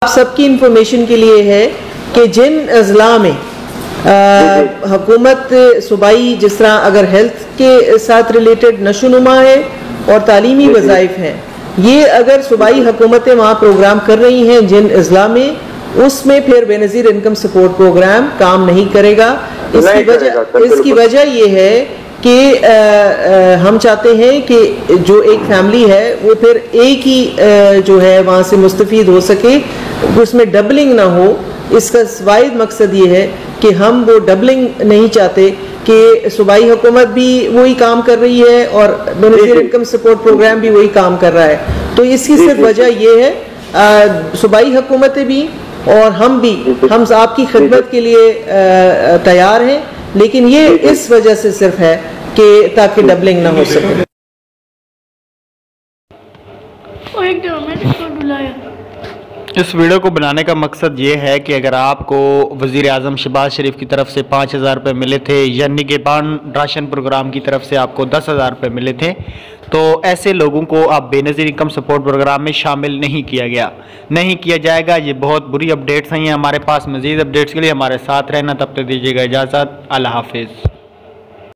आप सबकी इंफॉर्मेशन के लिए है कि जिन अजला में हुकूमत सूबाई, जिस तरह अगर हेल्थ के साथ रिलेटेड नशोनुमा है और तालीमी वज़ाइफ हैं, ये अगर सूबाई हुकूमतें वहाँ प्रोग्राम कर रही हैं जिन अजला में, उसमें फिर बेनज़ीर इनकम सपोर्ट प्रोग्राम काम नहीं करेगा। इसकी वजह ये है कि हम चाहते हैं कि जो एक फैमिली है वो फिर एक ही जो है वहाँ से मुस्तफ़ीद हो सके, उसमें डबलिंग ना हो। इसका वाहिद मकसद ये है कि हम वो डबलिंग नहीं चाहते कि सूबाई हुकूमत भी वही काम कर रही है और बेनज़ीर इनकम सपोर्ट प्रोग्राम भी वही काम कर रहा है। तो इसकी सिर्फ वजह ये है, सूबाई हुकूमतें भी और हम भी, हम आपकी खिदमत के लिए तैयार हैं, लेकिन ये इस वजह से सिर्फ है कि ताकि डबलिंग ना हो सके। इस वीडियो को बनाने का मकसद ये है कि अगर आपको वज़ीर आज़म शहबाज शरीफ की तरफ से 5,000 रुपये मिले थे, यानी कि पान राशन प्रोग्राम की तरफ से आपको 10,000 रुपये मिले थे, तो ऐसे लोगों को अब बेनज़ीर इनकम सपोर्ट प्रोग्राम में शामिल नहीं किया जाएगा। ये बहुत बुरी अपडेट्स हैं हमारे पास। मज़ीद अपडेट्स के लिए हमारे साथ रहना, तब तक दीजिएगा इजाज़त। अल्लाह हाफिज़।